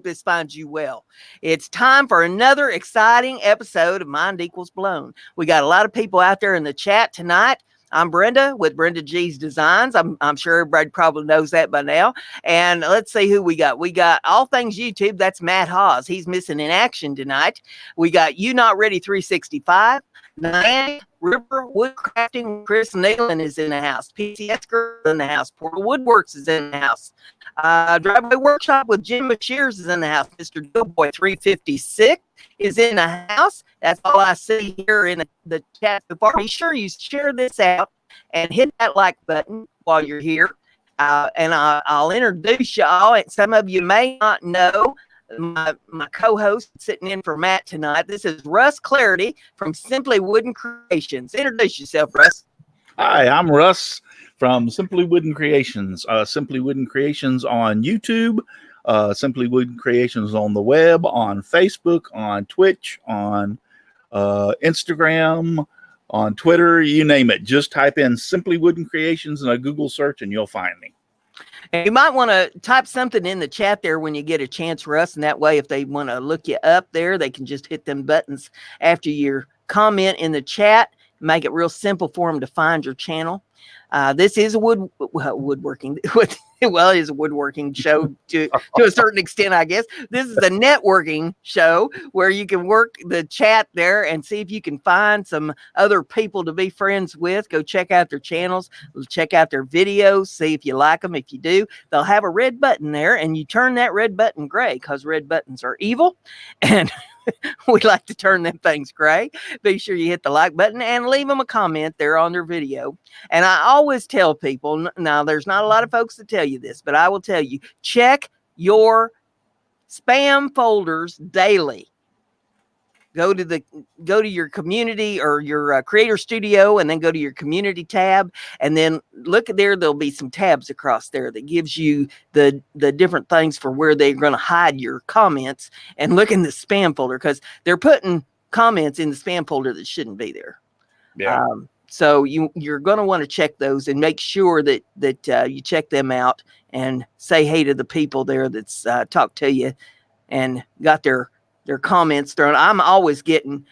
this finds you well. It's time for another exciting episode of Mind Equals Blown. We got a lot of people out there in the chat tonight. I'm Brenda with BrendaG's Designs. I'm sure everybody probably knows that by now. And let's see who we got. We got All Things YouTube. That's Matt Hawes. He's missing in action tonight. We got You Not Ready 365. Niantic River Woodcrafting. Chris Nealon is in the house. PCS Girl is in the house. Portal Woodworks is in the house. Driveway Workshop with Jim Shears is in the house. Mr. Doughboy 356 is in the house. That's all I see here in the chat so far. Be sure you share this out and hit that like button while you're here. And I'll introduce y'all. Some of you may not know my co-host sitting in for Matt tonight. This is Russ Claridy from Simply Wooden Creations. Introduce yourself, Russ. Hi, I'm Russ from Simply Wooden Creations. Simply Wooden Creations on YouTube, Simply Wooden Creations on the web, on Facebook, on Twitch, on Instagram, on Twitter, you name it. Just type in Simply Wooden Creations in a Google search and you'll find me. And you might want to type something in the chat there when you get a chance, Russ, and that way if they want to look you up there, they can just hit them buttons after your comment in the chat. Make it real simple for them to find your channel. This is a woodworking. Well, it is a woodworking show to a certain extent, I guess. This is a networking show where you can work the chat there and see if you can find some other people to be friends with. Go check out their channels, check out their videos, see if you like them. If you do, they'll have a red button there, and you turn that red button gray because red buttons are evil. And we like to turn them things gray. Be sure you hit the like button and leave them a comment there on their video. And I always tell people, now there's not a lot of folks that tell you this, but I will tell you, check your spam folders daily. Go to your community or your creator studio, and then go to your community tab, and then look at there. There'll be some tabs across there that gives you the different things for where they're going to hide your comments. And look in the spam folder because they're putting comments in the spam folder that shouldn't be there. Yeah. So you're going to want to check those and make sure that you check them out and say hey to the people there that's talked to you and got their comments thrown. I'm always getting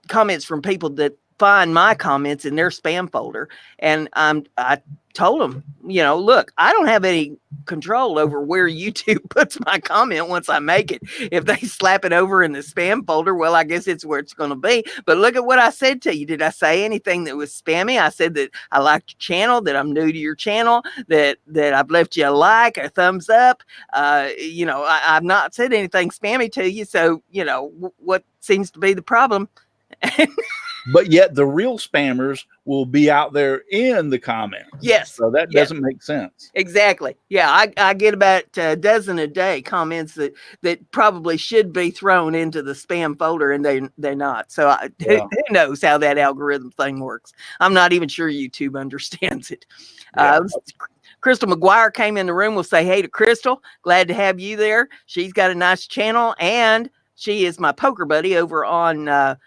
comments from people that find my comments in their spam folder. And I told them, look, I don't have any control over where YouTube puts my comment once I make it. If they slap it over in the spam folder, well, I guess it's where it's going to be. But look at what I said to you. Did I say anything that was spammy? I said that I liked your channel, that I'm new to your channel, that I've left you a like, a thumbs up. I've not said anything spammy to you. So, what seems to be the problem? But yet the real spammers will be out there in the comments. Yes. So that doesn't make sense. Exactly. Yeah, I get about a dozen a day comments that probably should be thrown into the spam folder, and they're not. So who knows how that algorithm thing works? I'm not even sure YouTube understands it. Yeah. Crystal McGuire came in the room. We'll say hey to Crystal. Glad to have you there. She's got a nice channel, and she is my poker buddy over on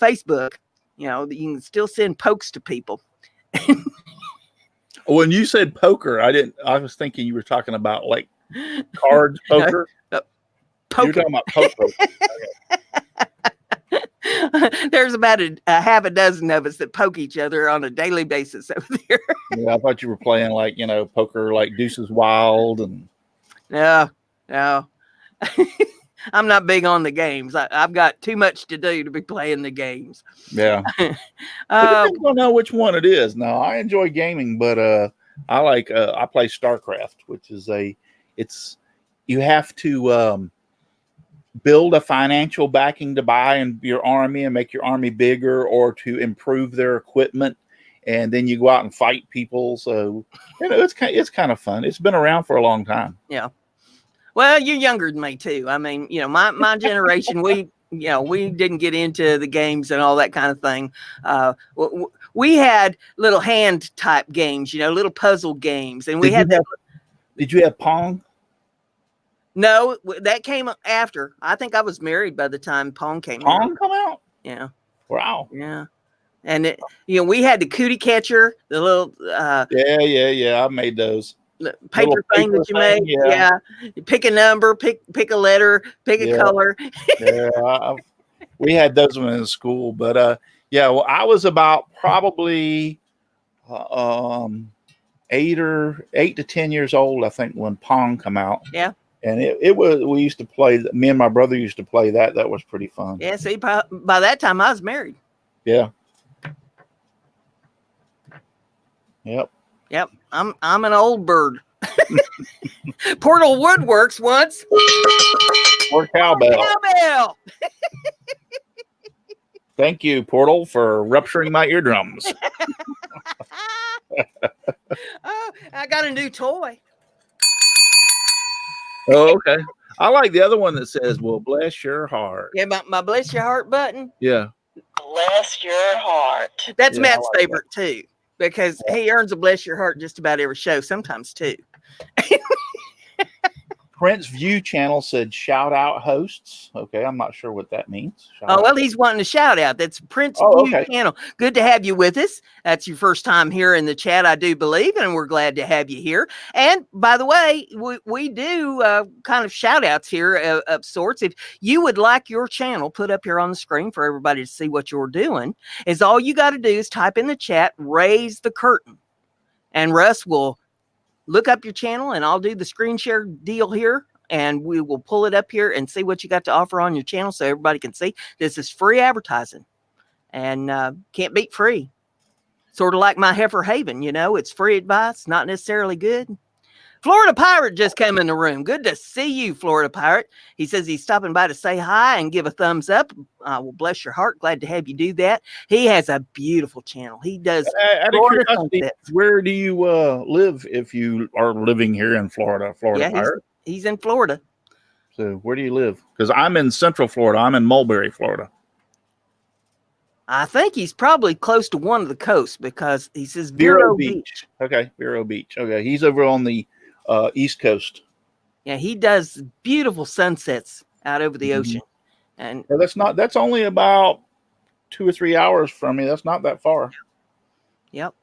Facebook. You can still send pokes to people. When you said poker, I was thinking you were talking about like cards poker. Poker. You're talking about poker. There's about a half a dozen of us that poke each other on a daily basis over there. Yeah, I thought you were playing like, poker like Deuces Wild and. No. I'm not big on the games. I've got too much to do to be playing the games. Yeah. I don't know which one it is. No, I enjoy gaming, but I play StarCraft, which is you have to build a financial backing to buy in your army and make your army bigger or to improve their equipment. And then you go out and fight people. So, it's kind of fun. It's been around for a long time. Yeah. Well, you're younger than me too. I mean, my generation, we didn't get into the games and all that kind of thing. We had little hand type games, little puzzle games, and Did you have Pong? No, that came after. I think I was married by the time Pong came out. Pong come out? Yeah. Wow. Yeah. And we had the cootie catcher, the little. Yeah. I made those. paper thing that you make. Yeah. Yeah. You pick a number, pick a letter, pick a color. Yeah. We had those ones in school, but yeah, well, I was about probably 8 to 10 years old, I think, when Pong come out. Yeah. And we used to play, me and my brother used to play that. That was pretty fun. Yeah. See, by that time I was married. Yeah. Yep. Yep. I'm an old bird. Portal Woodworks once. Or cowbell. Cowbell. Thank you, Portal, for rupturing my eardrums. Oh, I got a new toy. Oh, okay. I like the other one that says, "Well, bless your heart." Yeah, my bless your heart button. Yeah. Bless your heart. That's Matt's like favorite too, because he earns a bless your heart just about every show, sometimes two. Prince View channel said shout out hosts. Okay, I'm not sure what that means. Well, he's wanting a shout out. That's Prince View channel. Good to have you with us. That's your first time here in the chat, I do believe, and we're glad to have you here. And by the way, we do kind of shout outs here of sorts. If you would like your channel put up here on the screen for everybody to see what you're doing, is all you got to do is type in the chat, raise the curtain, and Russ will look up your channel, and I'll do the screen share deal here, and we will pull it up here and see what you got to offer on your channel so everybody can see. This is free advertising, and can't beat free. Sort of like my Heifer Haven, it's free advice, not necessarily good. Florida Pirate just came in the room. Good to see you, Florida Pirate. He says he's stopping by to say hi and give a thumbs up. Well, bless your heart. Glad to have you do that. He has a beautiful channel. He does. Where do you live if you are living here in Florida? Florida Pirate? He's in Florida. So where do you live? Because I'm in Central Florida. I'm in Mulberry, Florida. I think he's probably close to one of the coasts because he says Vero Beach. Okay, Vero Beach. Okay, he's over on the East Coast. Yeah, he does beautiful sunsets out over the ocean. And that's only about 2 or 3 hours from me. That's not that far. Yep.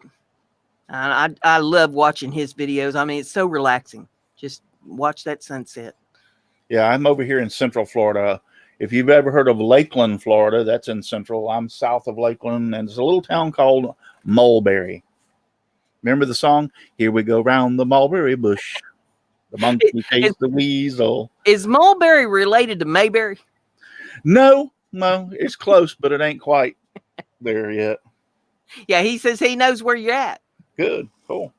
And I love watching his videos. I mean, it's so relaxing. Just watch that sunset. Yeah, I'm over here in Central Florida. If you've ever heard of Lakeland, Florida, that's in Central. I'm south of Lakeland, and there's a little town called Mulberry. Remember the song? Here we go round the mulberry bush. The monkey chased the weasel. Is Mulberry related to Mayberry? No, it's close, but it ain't quite there yet. Yeah, he says he knows where you're at. Good, cool.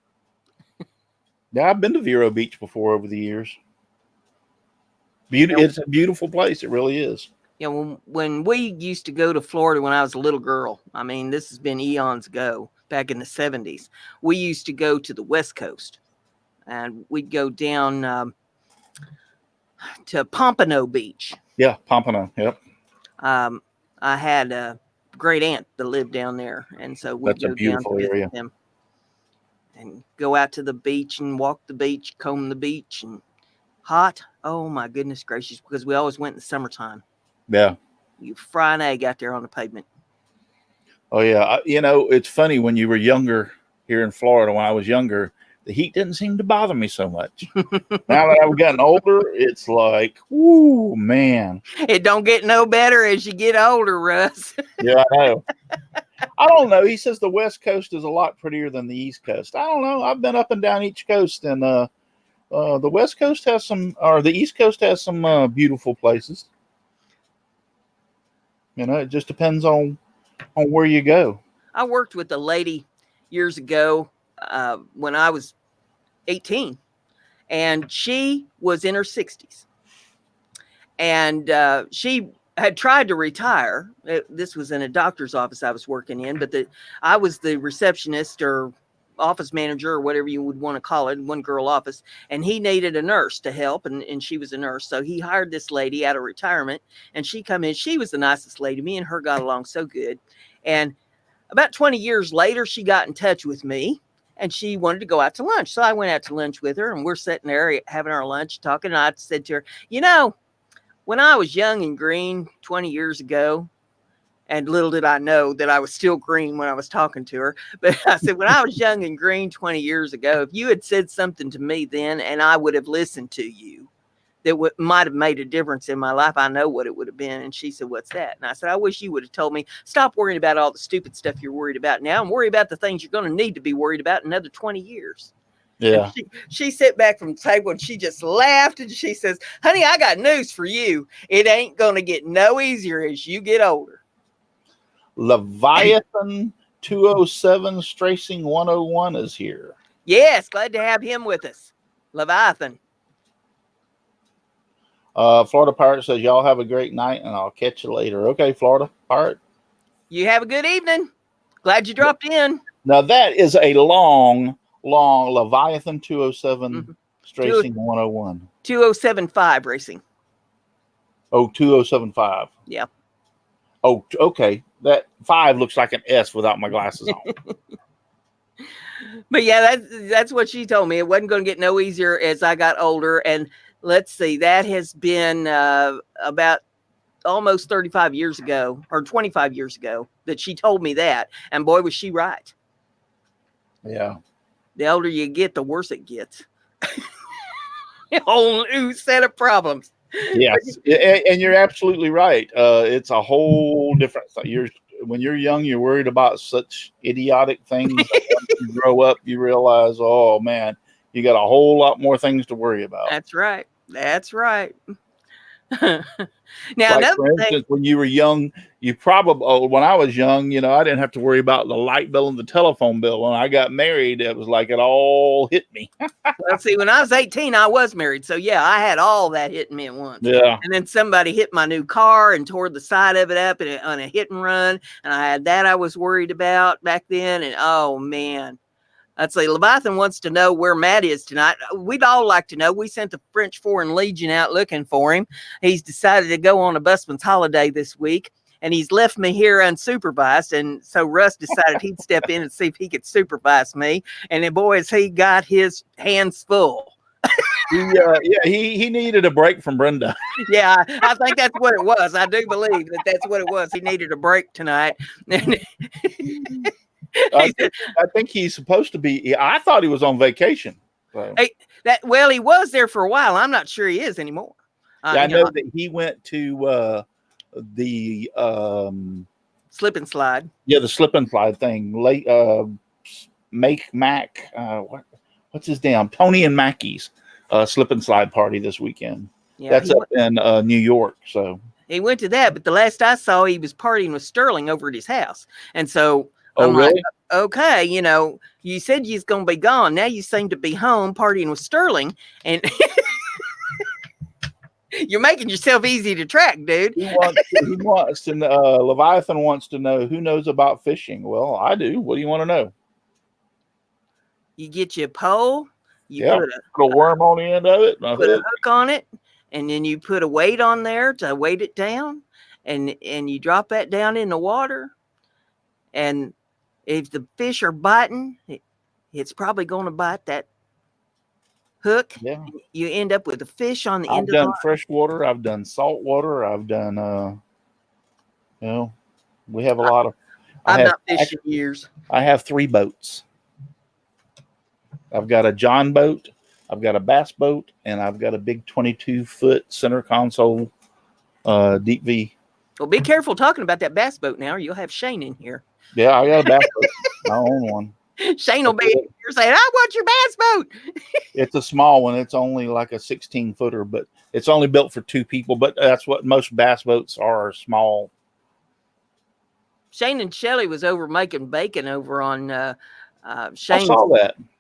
Yeah, I've been to Vero Beach before over the years. It's a beautiful place. It really is. Yeah, when we used to go to Florida when I was a little girl, I mean, this has been eons ago, back in the 70s, we used to go to the West Coast, and we'd go down to Pompano Beach. Yeah, Pompano, yep. I had a great aunt that lived down there, and so we'd go down to visit them and go out to the beach and walk the beach, comb the beach, and hot. Oh my goodness gracious, because we always went in the summertime. Yeah. You fry an egg out there on the pavement. Oh yeah. It's funny when you were younger here in Florida, when I was younger, the heat didn't seem to bother me so much. Now that I've gotten older, it's like, whoo, man. It don't get no better as you get older, Russ. Yeah, I know. I don't know. He says the West Coast is a lot prettier than the East Coast. I don't know. I've been up and down each coast, and the West Coast has some, or the East Coast has some beautiful places. It just depends on where you go. I worked with a lady years ago when I was 18, and she was in her 60s, and she had tried to retire. This was in a doctor's office I was working in, but I was the receptionist or office manager or whatever you would want to call it, one girl office, and he needed a nurse to help, and she was a nurse, so he hired this lady out of retirement, and she come in. She was the nicest lady. Me and her got along so good, and about 20 years later, she got in touch with me, and she wanted to go out to lunch. So I went out to lunch with her, and we're sitting there having our lunch, talking, and I said to her, when I was young and green 20 years ago, And little did I know that I was still green when I was talking to her. But I said, when I was young and green 20 years ago, if you had said something to me then and I would have listened to you, that might have made a difference in my life, I know what it would have been. And she said, what's that? And I said, I wish you would have told me, stop worrying about all the stupid stuff you're worried about now and worry about the things you're going to need to be worried about in another 20 years. Yeah. She sat back from the table and she just laughed and she says, honey, I got news for you. It ain't going to get no easier as you get older. Leviathan 207 Stracing 101 is here. Yes, glad to have him with us. Leviathan. Florida Pirate says, y'all have a great night and I'll catch you later. Okay, Florida Pirate. You have a good evening. Glad you dropped in. Now that is a long Leviathan 207 Stracing 101. 2075 racing. Oh, 2075. Yeah. Oh, okay. That 5 looks like an S without my glasses on. But yeah, that's what she told me. It wasn't going to get no easier as I got older. And let's see, that has been about almost 35 years ago or 25 years ago that she told me that. And boy, was she right. Yeah. The older you get, the worse it gets. A whole new set of problems. Yes. And you're absolutely right. It's a whole different thing. When you're young, you're worried about such idiotic things. Once you grow up, you realize, oh man, you got a whole lot more things to worry about. That's right. That's right. Now, like for instance, when you were young, when I was young, I didn't have to worry about the light bill and the telephone bill. When I got married, it was like it all hit me. Well, see, when I was 18, I was married. So yeah, I had all that hitting me at once. Yeah. And then somebody hit my new car and tore the side of it up on a hit and run. And I had that I was worried about back then. And oh man. I'd say Leviathan wants to know where Matt is tonight. We'd all like to know. We sent the French Foreign Legion out looking for him. He's decided to go on a busman's holiday this week, and he's left me here unsupervised. And so Russ decided he'd step in and see if he could supervise me. And then, boys, he got his hands full. He needed a break from Brenda. Yeah, I think that's what it was. I do believe that's what it was. He needed a break tonight. I think he's supposed to be. I thought he was on vacation. So. He was there for a while. I'm not sure he is anymore. I know that he went to the slip and slide. Yeah, the slip and slide thing. What's his damn Tony and Mackey's slip and slide party this weekend. Yeah, that's up in New York. So he went to that, but the last I saw, he was partying with Sterling over at his house, and so. I'm really? Like, okay, you said you's gonna be gone. Now you seem to be home partying with Sterling, and you're making yourself easy to track, dude. He wants to. Leviathan wants to know who knows about fishing. Well, I do. What do you want to know? You get your pole. You put a worm on the end of it. Put a hook on it, and then you put a weight on there to weight it down, and you drop that down in the water, and if the fish are biting, it's probably going to bite that hook. Yeah. You end up with a fish on the end of the line. I've done fresh water. I've done salt water. I've done, we have a lot of. I've not fished in years. I have 3 boats. I've got a John boat. I've got a bass boat, and I've got a big 22-foot center console deep V. Well, be careful talking about that bass boat now, or you'll have Shane in here. Yeah, I got a bass boat. I own one. Shane will be here saying, I want your bass boat. It's a small one. It's only like a 16-footer, but it's only built for 2 people. But that's what most bass boats are small. Shane and Shelly was over making bacon over on Shane's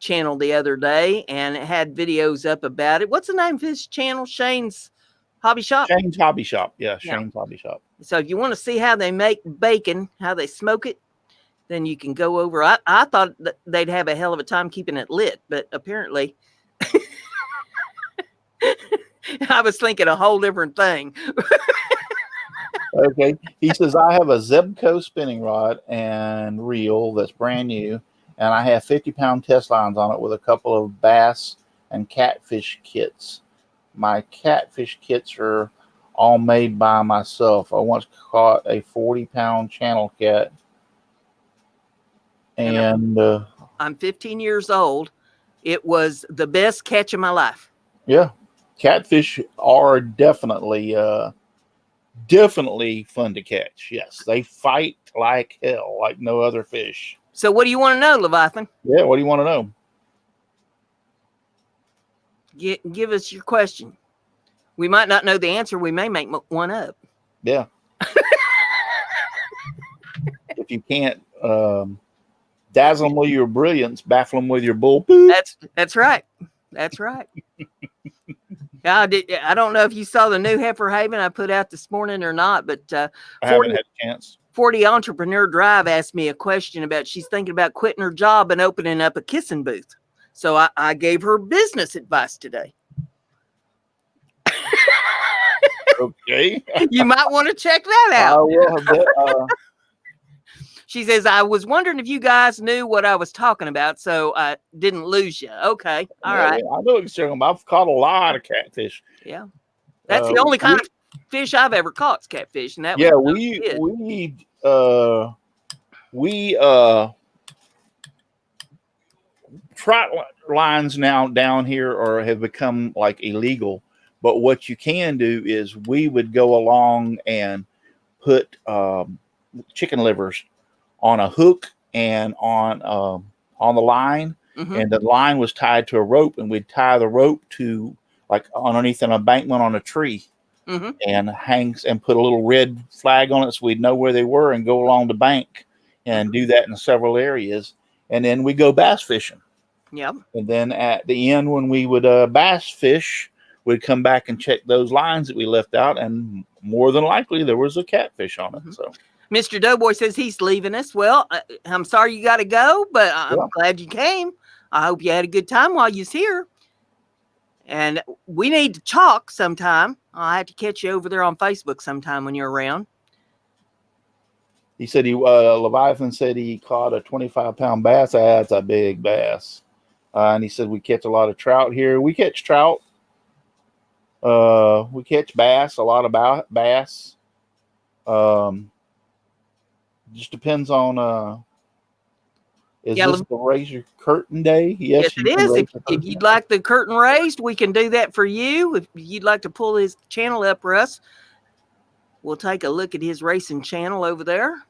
channel the other day, and it had videos up about it. What's the name of his channel? Shane's Hobby Shop? Shane's Hobby Shop. Yeah, Shane's Hobby Shop. So if you want to see how they make bacon, how they smoke it, then you can go over. I thought that they'd have a hell of a time keeping it lit, but apparently I was thinking a whole different thing. Okay. He says, I have a Zebco spinning rod and reel that's brand new, and I have 50-pound test lines on it with a couple of bass and catfish kits. My catfish kits are all made by myself. I once caught a 40-pound channel cat, and I'm 15 years old. It was the best catch of my life. yeah, catfish are definitely fun to catch. Yes, they fight like hell, like no other fish. So what do you want to know, Leviathan? Yeah, what do you want to know? Give us your question. We might not know the answer. We may make one up. Yeah. If you can't dazzle them with your brilliance, baffle them with your bull poop. That's right. That's right. I don't know if you saw the new Heifer Haven I put out this morning or not, but I haven't had a chance. 40 Entrepreneur Drive asked me a question about she's thinking about quitting her job and opening up a kissing booth. So I gave her business advice today. Okay. You might want to check that out. I will. She says, I was wondering if you guys knew what I was talking about, so I didn't lose you. Okay. All right. I know what you're talking about. I've caught a lot of catfish. Yeah. That's the only kind of fish I've ever caught is catfish. And that we trot lines now down here have become like illegal. But what you can do is we would go along and put chicken livers on a hook and on the line, and the line was tied to a rope, and we'd tie the rope to like underneath an embankment on a tree, and hangs and put a little red flag on it so we'd know where they were and go along the bank and do that in several areas, and then we go bass fishing. Yep. And then at the end, when we would bass fish, we'd come back and check those lines that we left out, and more than likely there was a catfish on it. So Mr. Doughboy says he's leaving us. Well, I'm sorry you got to go, but I'm glad you came. I hope you had a good time while you was here. And we need to talk sometime. I'll have to catch you over there on Facebook sometime when you're around. He said Leviathan said he caught a 25-pound bass. That's a big bass. And he said we catch a lot of trout here. We catch trout. We catch bass, a lot of bass. Just depends on is this the raise your curtain day? Yes, it is. If you'd like the curtain raised, we can do that for you. If you'd like to pull his channel up, Russ, we'll take a look at his racing channel over there.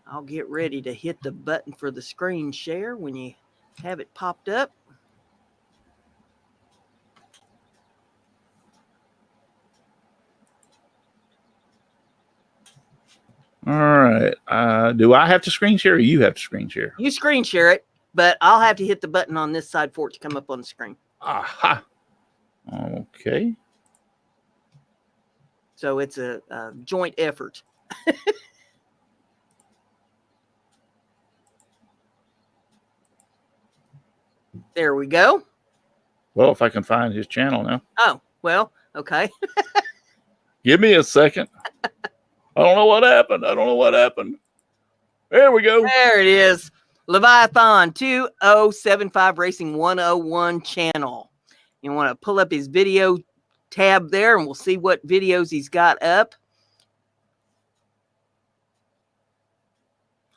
I'll get ready to hit the button for the screen share when you have it popped up. All right. Do I have to screen share or you have to screen share? You screen share it, but I'll have to hit the button on this side for it to come up on the screen. Aha. Okay. So it's a joint effort. There we go. Well, if I can find his channel now. Oh, well, okay. Give me a second. I don't know what happened. There we go. There it is. Leviathan 2075 Racing 101 channel. You want to pull up his video tab there and we'll see what videos he's got up.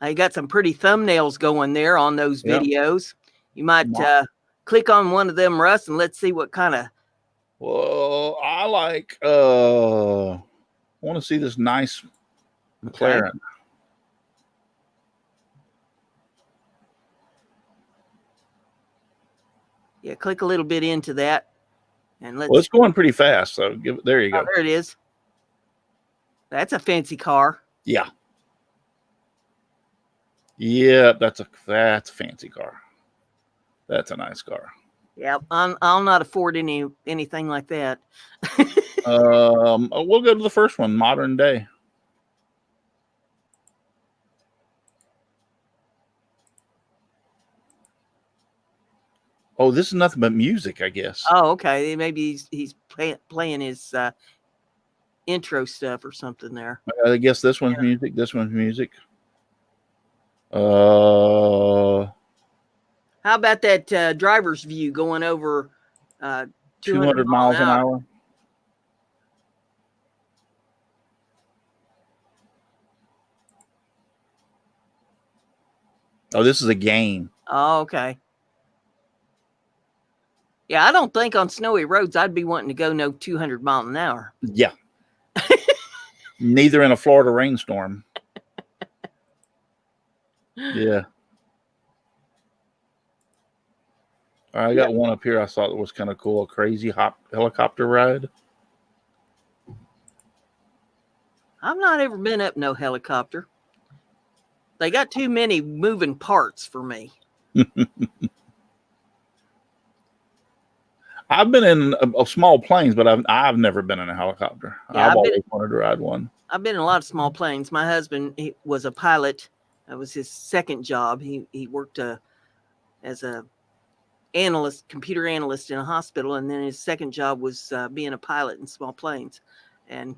I got some pretty thumbnails going there on those videos. You might click on one of them, Russ, and let's see what kind of. Well, I like. I want to see this nice McLaren. Okay. Yeah, click a little bit into that, and let's. Well, it's going pretty fast. So there you go. Oh, there it is. That's a fancy car. Yeah. Yeah, that's a fancy car. That's a nice car. Yeah, I'll not afford anything like that. We'll go to the first one, modern day. Oh, this is nothing but music, I guess. Oh, okay. Maybe he's playing his intro stuff or something there. I guess this one's music. This one's music. How about that driver's view going over 200 miles an hour. Oh, this is a game. Oh, okay. Yeah, I don't think on snowy roads I'd be wanting to go no 200 miles an hour. Yeah. Neither in a Florida rainstorm. Yeah. All right, I got one up here I thought was kind of cool. A crazy helicopter ride. I've not ever been up no helicopter. They got too many moving parts for me. I've been in small planes, but I've never been in a helicopter. Yeah, I've always wanted to ride one. I've been in a lot of small planes. My husband, he was a pilot. That was his second job. He worked as a computer analyst in a hospital, and then his second job was being a pilot in small planes. And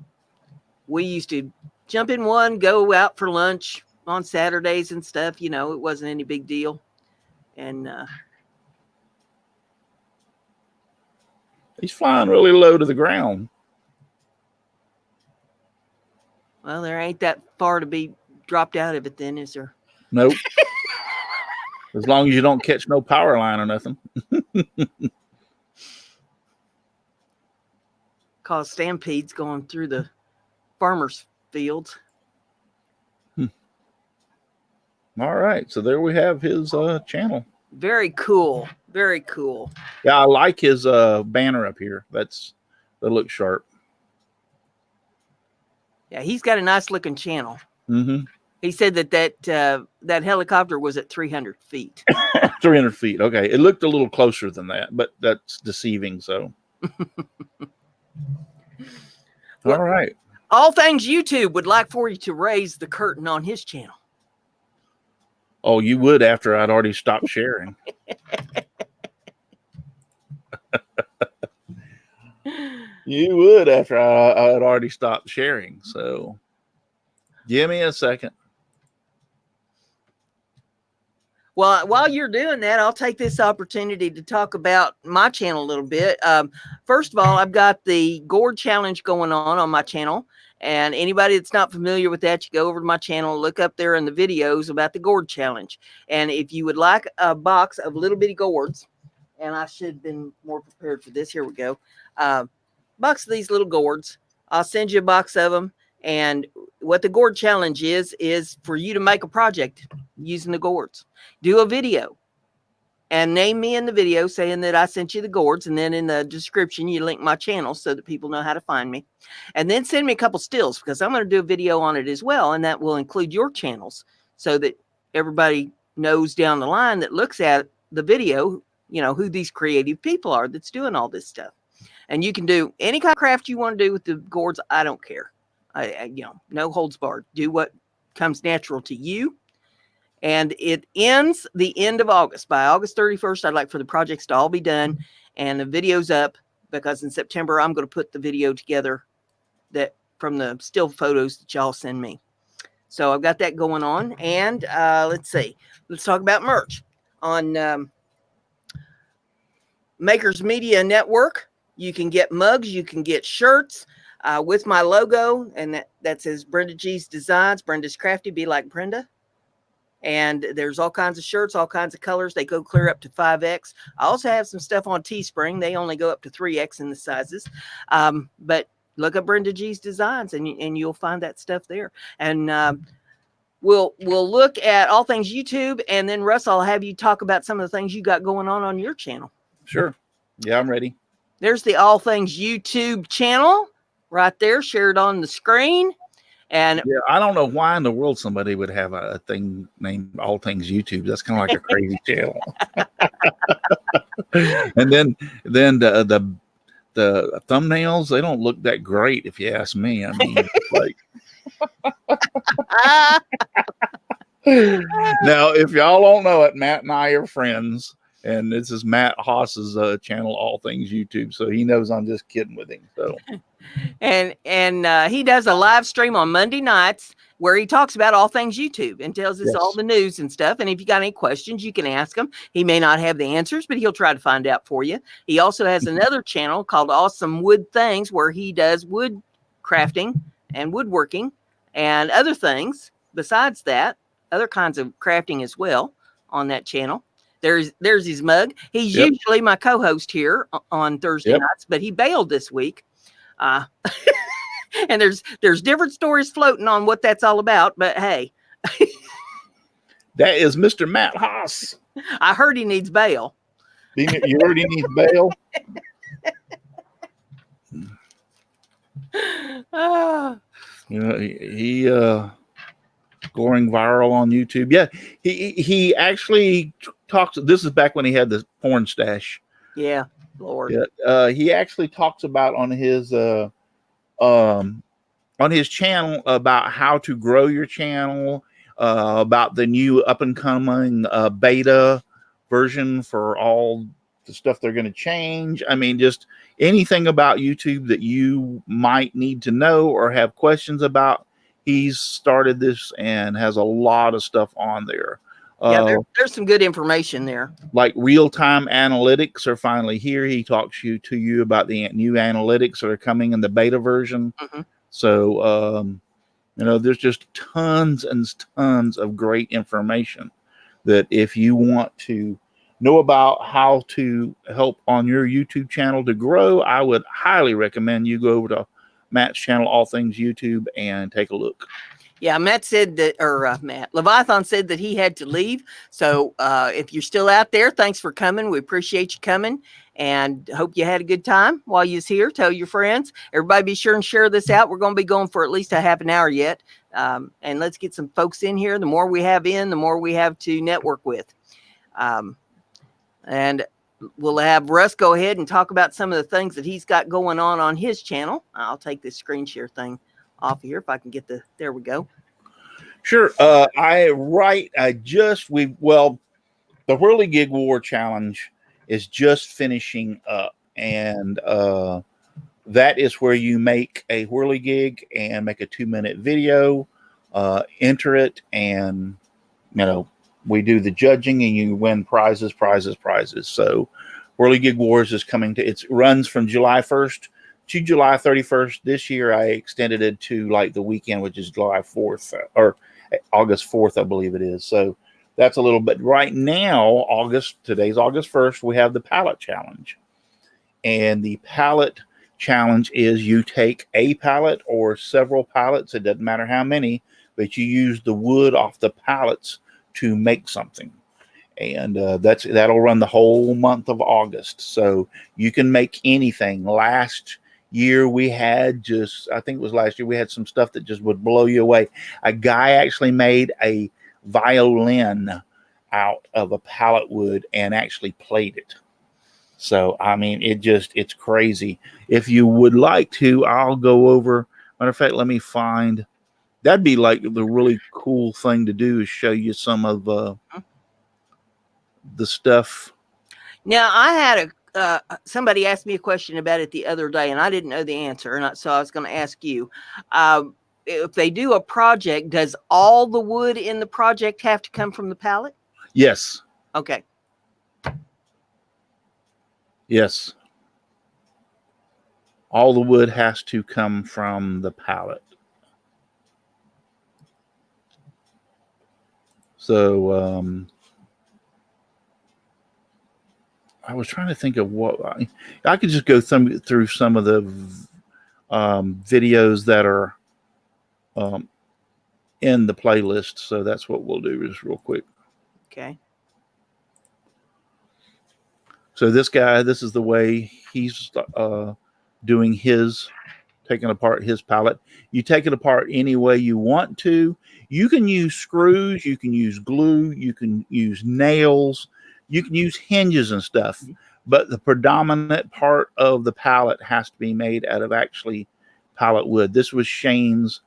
we used to jump in one, go out for lunch on Saturdays and stuff. You know, it wasn't any big deal. And he's flying really low to the ground. Well, there ain't that far to be dropped out of it then, is there? Nope. As long as you don't catch no power line or nothing. Cause stampedes going through the farmers' fields. All right. So there we have his channel. Very cool. Very cool. Yeah, I like his banner up here. That looks sharp. Yeah, he's got a nice looking channel. Mm-hmm. He said that helicopter was at 300 feet. 300 feet. Okay. It looked a little closer than that, but that's deceiving. So. Well, all right. All Things YouTube would like for you to raise the curtain on his channel. Oh, you would after I'd already stopped sharing. You would after I had already stopped sharing. So give me a second. Well, while you're doing that, I'll take this opportunity to talk about my channel a little bit. First of all, I've got the gourd challenge going on my channel. And anybody that's not familiar with that, you go over to my channel, look up there in the videos about the gourd challenge. And if you would like a box of little bitty gourds, and I should have been more prepared for this. Here we go. Box of these little gourds. I'll send you a box of them. And what the gourd challenge is for you to make a project using the gourds. Do a video and name me in the video saying that I sent you the gourds. And then in the description, you link my channel so that people know how to find me. And then send me a couple stills because I'm going to do a video on it as well. And that will include your channels so that everybody knows down the line that looks at the video, you know, who these creative people are that's doing all this stuff. And you can do any kind of craft you want to do with the gourds. I don't care. You know, no holds barred. Do what comes natural to you. And it ends the end of August. By August 31st, I'd like for the projects to all be done and the video's up because in September, I'm going to put the video together that from the still photos that y'all send me. So I've got that going on. And let's see. Let's talk about merch. On Makers Media Network, you can get mugs. You can get shirts with my logo. And that says BrendaG's Designs. Brenda's Crafty. Be like Brenda. And there's all kinds of shirts, all kinds of colors. They go clear up to 5X. I also have some stuff on Teespring. They only go up to 3X in the sizes. But look up BrendaG's Designs and you'll find that stuff there. And we'll look at All Things YouTube. And then, Russ, I'll have you talk about some of the things you got going on your channel. Sure. Yeah, I'm ready. There's the All Things YouTube channel right there, shared on the screen. And yeah, I don't know why in the world somebody would have a thing named All Things YouTube. That's kind of like a crazy channel. And then the thumbnails, they don't look that great if you ask me. I mean, like now, if y'all don't know it, Matt and I are friends. And this is Matt Haas's channel, All Things YouTube. So he knows I'm just kidding with him. So, and he does a live stream on Monday nights where he talks about all things YouTube and tells us all Yes. the news and stuff. And if you got any questions, you can ask him. He may not have the answers, but he'll try to find out for you. He also has another channel called Awesome Wood Things, where he does wood crafting and woodworking and other things besides that, other kinds of crafting as well on that channel. There's his mug. He's Yep. usually my co-host here on Thursday Yep. nights, but he bailed this week. And there's different stories floating on what that's all about. But hey, That is Mr. Matt Haas. I heard he needs bail. You heard he needs bail? You know, he going viral on YouTube. Yeah, he actually talks. This is back when he had the porn stash. Yeah, Lord. Yeah, he actually talks about on his channel about how to grow your channel, about the new up and coming beta version for all the stuff they're going to change. I mean, just anything about YouTube that you might need to know or have questions about. He's started this and has a lot of stuff on there. Yeah, there's some good information there. Like real-time analytics are finally here. He talks to you about the new analytics that are coming in the beta version. Mm-hmm. So, you know, there's just tons and tons of great information that if you want to know about how to help on your YouTube channel to grow, I would highly recommend you go over to Matt's channel, All Things YouTube, and take a look. Yeah, Matt said that, or Matt Leviathan said that he had to leave. So if you're still out there, thanks for coming. We appreciate you coming and hope you had a good time while you was here. Tell your friends. Everybody be sure and share this out. We're going to be going for at least a half an hour yet. And let's get some folks in here. The more we have in, the more we have to network with. And we'll have Russ go ahead and talk about some of the things that he's got going on his channel. I'll take this screen share thing off here if I can get there we go. Sure. The Whirligig War Challenge is just finishing up, and that is where you make a whirligig and make a 2-minute video, enter it, and you know, we do the judging and you win prizes. So Whirligig Wars is coming to, it runs from July 1st to July 31st. This year I extended it to like the weekend, which is July 4th or August 4th, I believe it is. So that's a little bit. Right now, today's August 1st, we have the pallet challenge. And the pallet challenge is you take a pallet or several pallets, it doesn't matter how many, but you use the wood off the pallets to make something. And that'll run the whole month of August. So you can make anything. Last year we had I think it was last year, we had some stuff that just would blow you away. A guy actually made a violin out of a pallet wood and actually played it. So, I mean, it's crazy. If you would like to, I'll go over. Matter of fact, let me find. That'd be like the really cool thing to do is show you some of the stuff. Now, I had somebody asked me a question about it the other day, and I didn't know the answer, and so I was going to ask you. If they do a project, does all the wood in the project have to come from the pallet? Yes. Okay. Yes. All the wood has to come from the pallet. So I was trying to think of what I could just go through some of the videos that are in the playlist. So that's what we'll do just real quick. Okay. So this is the way he's doing taking apart his pallet. You take it apart any way you want to. You can use screws, you can use glue, you can use nails, you can use hinges and stuff. But the predominant part of the pallet has to be made out of actually pallet wood. This was Shane's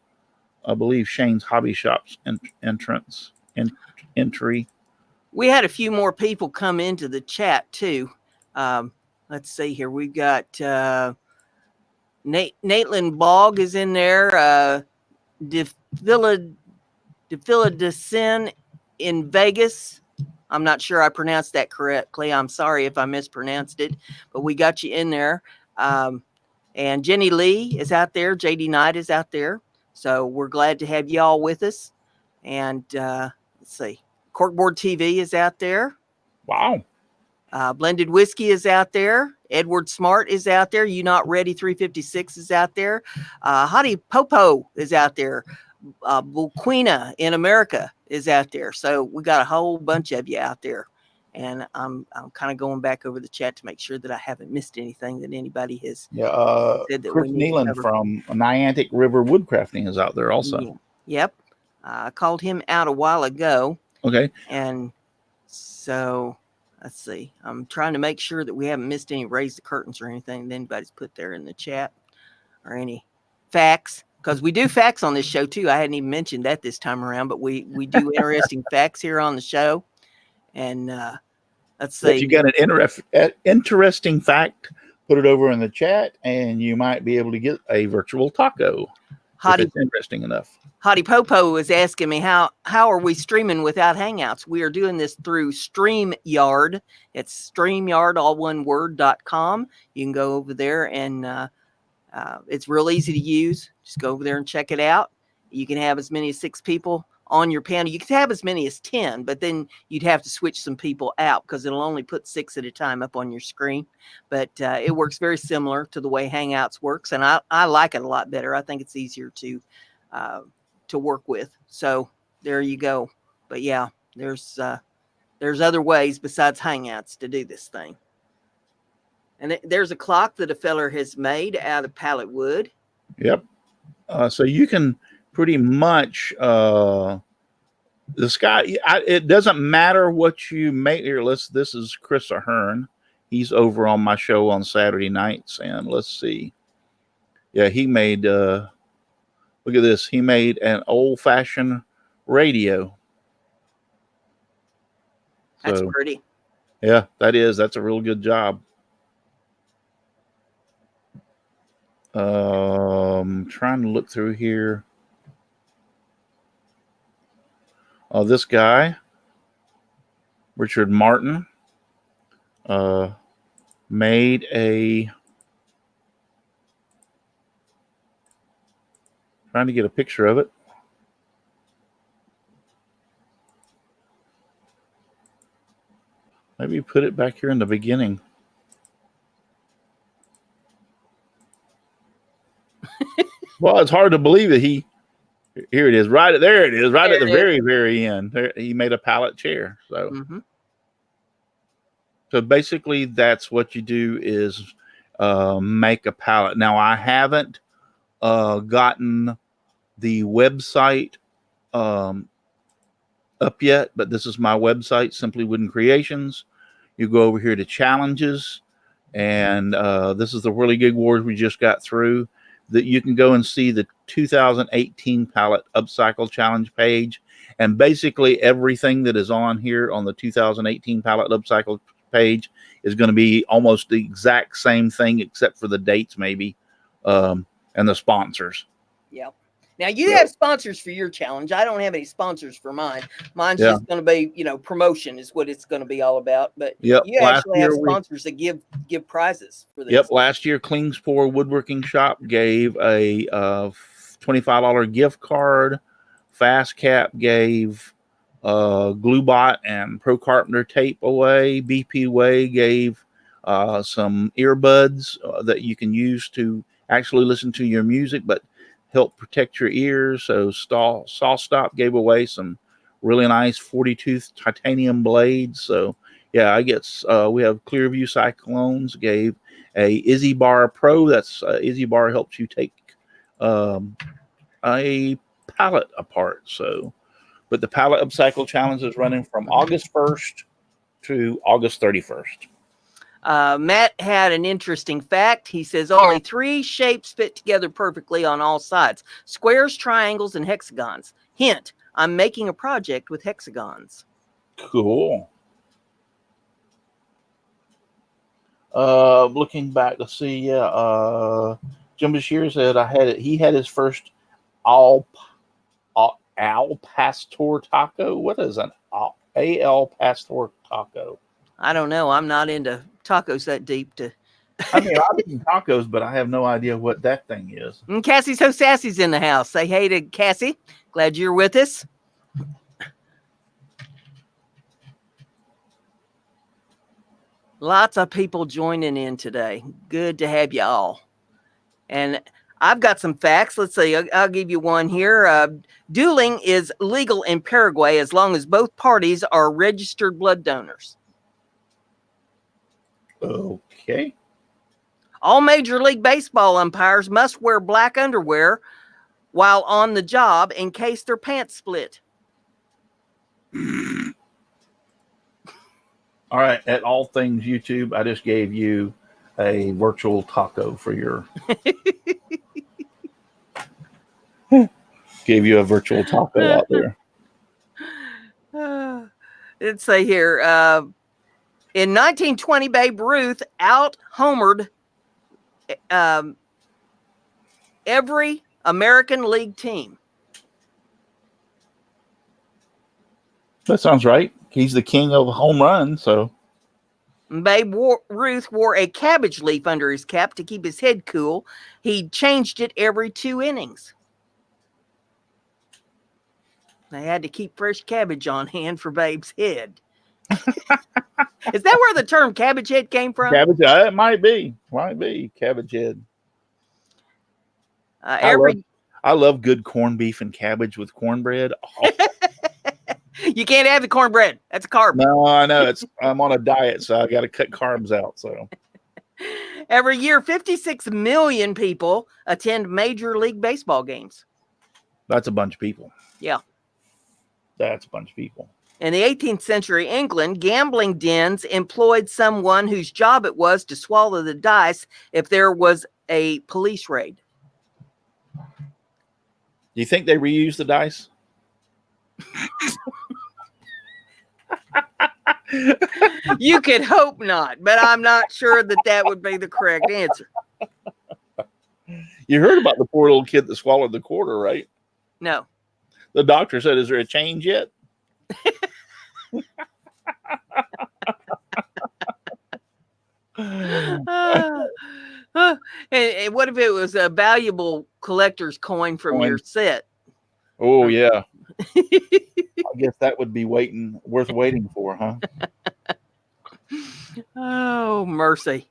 Hobby Shop's entry. We had a few more people come into the chat too. Let's see here. We've got Natelyn Bogg is in there. DePhiladicin in Vegas. I'm not sure I pronounced that correctly. I'm sorry if I mispronounced it, but we got you in there. And Jenny Lee is out there. JD Knight is out there. So we're glad to have you all with us. And let's see. Corkboard TV is out there. Wow. Blended Whiskey is out there. Edward Smart is out there. You Not Ready 356 is out there. Hottie Popo is out there. Bulquina in America is out there. So we got a whole bunch of you out there. And I'm kind of going back over the chat to make sure that I haven't missed anything that anybody has said that Chris we need to Nealon cover. from Niantic River Woodcrafting is out there also. Yeah. Yep. I called him out a while ago. Okay. And so let's see. I'm trying to make sure that we haven't missed any raise the curtains or anything that anybody's put there in the chat or any facts. Because we do facts on this show too. I hadn't even mentioned that this time around, but we do interesting facts here on the show. And let's see. If you got an interesting fact, put it over in the chat, and you might be able to get a virtual taco. If it's interesting enough. Hottie Popo is asking me how are we streaming without Hangouts? We are doing this through StreamYard. It's StreamYard, all one word.com. You can go over there and it's real easy to use. Just go over there and check it out. You can have as many as 6 people on your panel. You could have as many as 10, but then you'd have to switch some people out because it'll only put 6 at a time up on your screen. But it works very similar to the way Hangouts works, and I like it a lot better. I think it's easier to work with. So there you go. But yeah, there's other ways besides Hangouts to do this thing. And there's a clock that a feller has made out of pallet wood. Yep. So you can pretty much the sky. It doesn't matter what you make here. This is Chris Ahern. He's over on my show on Saturday nights, and let's see. Yeah, he made. Look at this. He made an old-fashioned radio. That's pretty. Yeah, that's a real good job. Trying to look through here. This guy, Richard Martin, made a. Trying to get a picture of it. Maybe put it back here in the beginning. Well, it's hard to believe that here it is, right there. It is right at the very, very end. There, he made a pallet chair. So, so basically, that's what you do is make a pallet. Now, I haven't gotten the website up yet, but this is my website, Simply Wooden Creations. You go over here to challenges, and this is the Whirly Gig Wars we just got through. That you can go and see the 2018 pallet upcycle challenge page, and basically everything that is on here on the 2018 pallet upcycle page is going to be almost the exact same thing except for the dates maybe and the sponsors. Yep. Now you have sponsors for your challenge. I don't have any sponsors for mine. Mine's just going to be, promotion is what it's going to be all about. But you actually have sponsors that give prizes for this. Yep. Last year, Klingspor Woodworking Shop gave a $25 gift card. Fast Cap gave Gluebot and Pro Carpenter tape away. BP Way gave some earbuds that you can use to actually listen to your music, but help protect your ears. So Saw Stop gave away some really nice 40-tooth titanium blades. So yeah, I guess we have Clearview Cyclones gave a Izzy Bar Pro. That's Izzy Bar helps you take a pallet apart. So, but the pallet upcycle challenge is running from August 1st to August 31st. Matt had an interesting fact. He says only 3 shapes fit together perfectly on all sides: squares, triangles, and hexagons. Hint, I'm making a project with hexagons. Cool. Looking back to see, Jim Bashir said he had his first all al pastor taco. What is an al pastor taco? I don't know. I'm not into tacos that deep. I mean, I've eaten tacos, but I have no idea what that thing is. And Cassie So Sassy's in the house. Say hey to Cassie. Glad you're with us. Lots of people joining in today. Good to have you all. And I've got some facts. Let's see. I'll give you one here. Dueling is legal in Paraguay as long as both parties are registered blood donors. Okay. All Major League Baseball umpires must wear black underwear while on the job in case their pants split. All right. At All Things YouTube, I just gave you a virtual taco for your. Gave you a virtual taco out there. Let's say here. In 1920, Babe Ruth out-homered every American League team. That sounds right. He's the king of home runs, so. Babe Ruth wore a cabbage leaf under his cap to keep his head cool. He changed it every 2 innings. They had to keep fresh cabbage on hand for Babe's head. Is that where the term cabbage head came from? Cabbage, it might be. Cabbage head. I love good corned beef and cabbage with cornbread. Oh. You can't have the cornbread. That's a carb. No, I know. I'm on a diet, so I got to cut carbs out. So every year, 56 million people attend Major League Baseball games. That's a bunch of people. Yeah. That's a bunch of people. In the 18th century England, gambling dens employed someone whose job it was to swallow the dice if there was a police raid. Do you think they reuse the dice? You could hope not, but I'm not sure that would be the correct answer. You heard about the poor little kid that swallowed the quarter, right? No. The doctor said, "Is there a change yet?" And what if it was a valuable collector's coin from your set? Oh, yeah. I guess that would be worth waiting for, huh? Oh, mercy.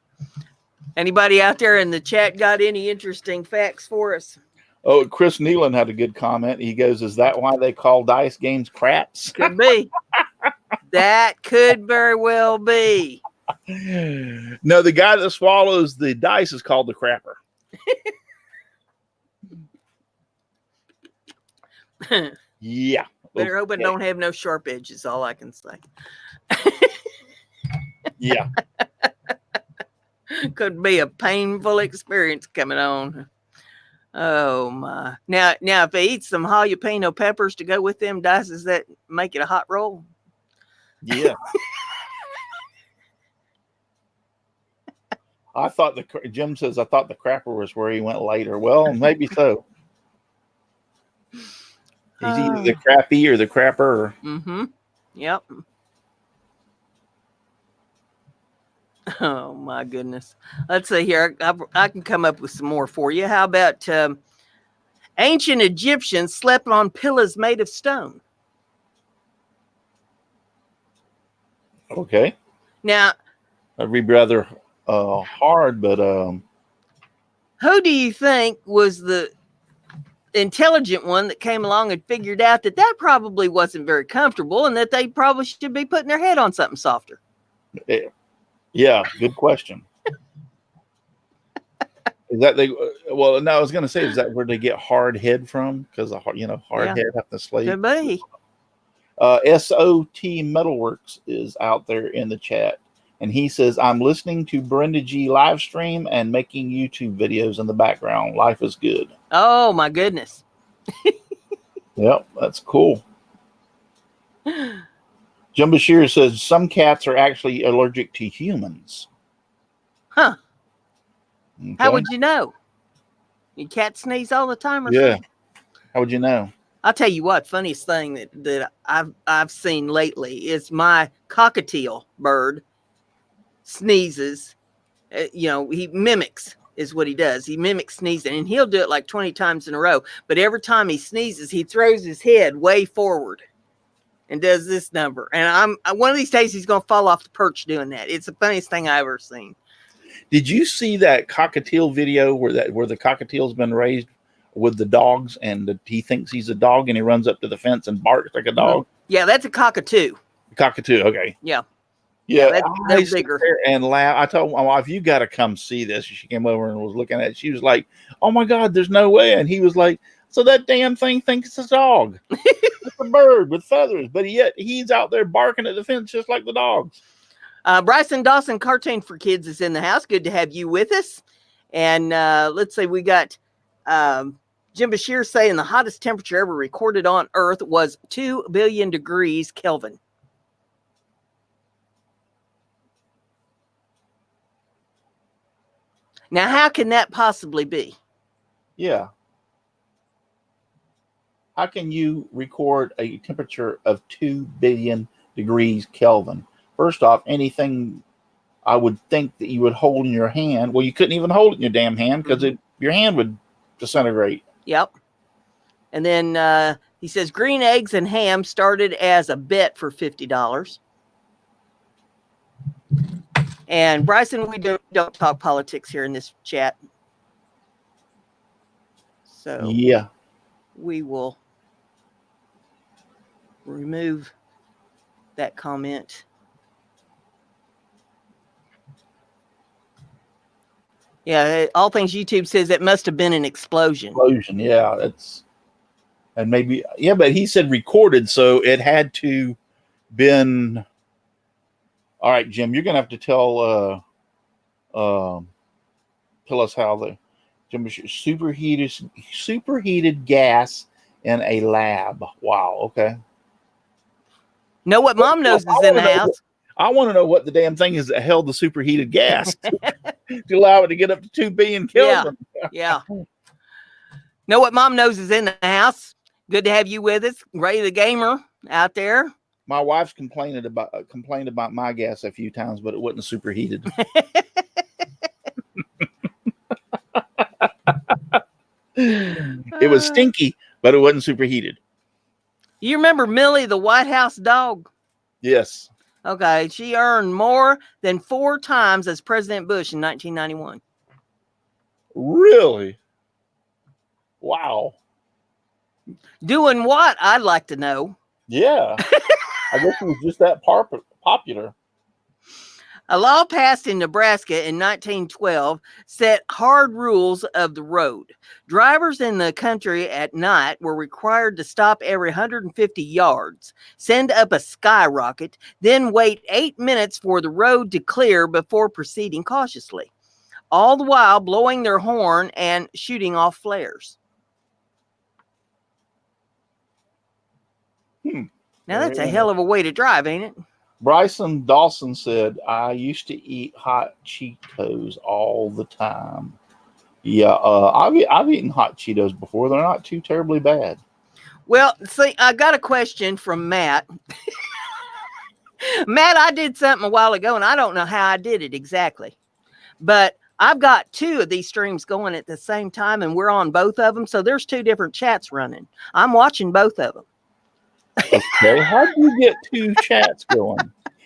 Anybody out there in the chat got any interesting facts for us? Oh, Chris Nealon had a good comment. He goes, "Is that why they call dice games craps?" Could be. That could very well be. No, the guy that swallows the dice is called the crapper. Yeah. Better hope it don't have no sharp edges, all I can say. Yeah. Could be a painful experience coming on. Oh my. Now if they eat some jalapeno peppers to go with them dice, does that make it a hot roll? Yeah. Jim says, I thought the crapper was where he went later. Well, maybe so. He's either the crappy or the crapper. Mm-hmm. Yep. Oh my goodness. Let's see here. I can come up with some more for you. How about ancient Egyptians slept on pillows made of stone? Okay. Now, that'd be rather hard, but who do you think was the intelligent one that came along and figured out that probably wasn't very comfortable and that they probably should be putting their head on something softer? Yeah, good question. Is that well, no, I was going to say, is that where they get hard head from? Because hard head have to sleep. Could be. SOT Metalworks is out there in the chat, and he says, "I'm listening to BrendaG live stream and making YouTube videos in the background. Life is good." Oh my goodness. Yep, that's cool. Jim Bashir says some cats are actually allergic to humans. Huh. Okay. How would you know? Your cat sneeze all the time or yeah. something? How would you know? I'll tell you what, funniest thing that I've seen lately is my cockatiel bird sneezes. He mimics is what he does. He mimics sneezing, and he'll do it like 20 times in a row. But every time he sneezes, he throws his head way forward and does this number. And one of these days he's going to fall off the perch doing that. It's the funniest thing I've ever seen. Did you see that cockatiel video where the cockatiel's been raised with the dogs, and he thinks he's a dog, and he runs up to the fence and barks like a dog? Yeah, that's a cockatoo. Cockatoo, okay. Yeah. Yeah, they're bigger. And laugh. I told my wife, "You got to come see this." She came over and was looking at it. She was like, "Oh my God, there's no way!" And he was like, "So that damn thing thinks it's a dog. It's a bird with feathers, but yet he's out there barking at the fence just like the dogs." Bryson Dawson, Cartoon for Kids, is in the house. Good to have you with us. And let's see, we got Jim Bashir saying the hottest temperature ever recorded on Earth was 2 billion degrees Kelvin. Now, how can that possibly be? Yeah. How can you record a temperature of 2 billion degrees Kelvin? First off, anything I would think that you would hold in your hand, well, you couldn't even hold it in your damn hand because your hand would disintegrate. Yep. And then he says green eggs and ham started as a bet for $50. And Bryson, we don't talk politics here in this chat. So yeah, we will remove that comment. Yeah, All Things YouTube says it must have been an explosion. Explosion, yeah. And maybe, yeah, but he said recorded, so it had to been. All right, Jim, you're gonna have to tell us how the superheated gas in a lab. Wow. Okay. Know what Mom knows is in the house. I want to know what the damn thing is that held the superheated gas to allow it to get up to 2 billion Kelvin. Yeah. Know what Mom knows is in the house. Good to have you with us, Ray the Gamer out there. My wife's complained about my gas a few times, but it wasn't superheated. It was stinky, but it wasn't superheated. You remember Millie, the White House dog? Yes. Okay, she earned more than 4 times as President Bush in 1991. Really? Wow. Doing what? I'd like to know. Yeah. I guess it was just that popular. A law passed in Nebraska in 1912 set hard rules of the road. Drivers in the country at night were required to stop every 150 yards, send up a skyrocket, then wait 8 minutes for the road to clear before proceeding cautiously, all the while blowing their horn and shooting off flares. Now that's a hell of a way to drive, ain't it? Bryson Dawson said, I used to eat hot Cheetos all the time. Yeah, I've eaten hot Cheetos before. They're not too terribly bad. Well, see, I got a question from Matt. Matt, I did something a while ago, and I don't know how I did it exactly. But I've got 2 of these streams going at the same time, and we're on both of them. So there's 2 different chats running. I'm watching both of them. Okay, how do you get 2 chats going?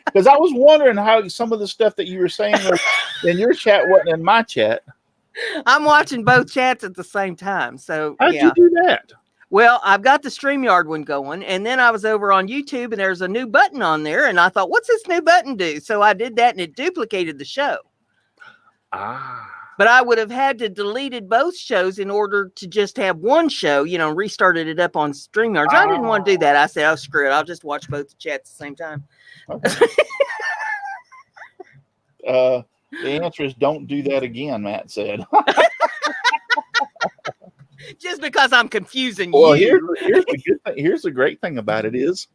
Because I was wondering how some of the stuff that you were saying in your chat wasn't in my chat. I'm watching both chats at the same time. So how'd you do that? Well, I've got the StreamYard one going, and then I was over on YouTube, and there's a new button on there, and I thought, what's this new button do? So I did that, and it duplicated the show. But I would have had to deleted both shows in order to just have one show, restarted it up on StreamYard. I didn't want to do that. I said, oh, screw it. I'll just watch both the chats at the same time. Okay. The answer is don't do that again, Matt said. Just because I'm confusing you. Well, here's the great thing about it is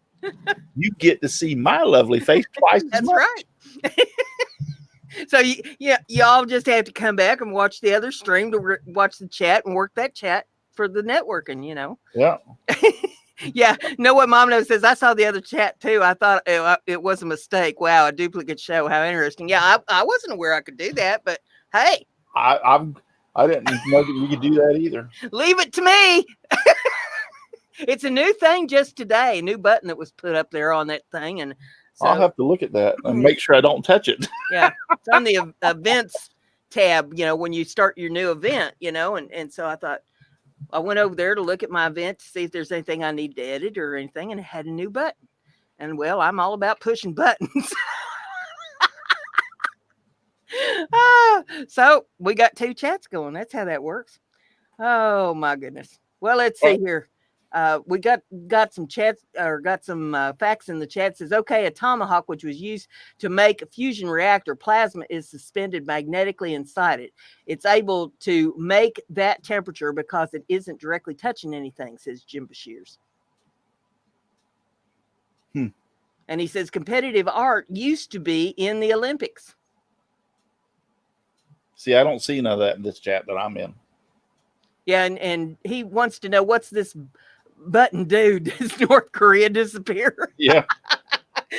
you get to see my lovely face twice as much. That's right. So y'all just have to come back and watch the other stream to watch the chat and work that chat for the networking, Yeah. Yeah, know what Mom knows says. I saw the other chat too. I thought it was a mistake. Wow, a duplicate show. How interesting. Yeah, I wasn't aware I could do that, but hey, I didn't know that you could do that either. leave it to me. It's a new thing just today. A new button that was put up there on that thing, and I'll so have to look at that and make sure I don't touch it. yeah, it's on the events tab. When you start your new event, and so I thought. I went over there to look at my event to see if there's anything I need to edit or anything, and it had a new button. And well, I'm all about pushing buttons. So we got 2 chats going. That's how that works. Oh my goodness. Well, let's see here. We got some chats or got some facts in the chat. It says, okay, a tomahawk, which was used to make a fusion reactor plasma, is suspended magnetically inside it. It's able to make that temperature because it isn't directly touching anything, says Jim Bashirs. And he says competitive art used to be in the Olympics. See, I don't see none of that in this chat that I'm in. Yeah, and he wants to know, what's this button do? Does North Korea disappear? Yeah.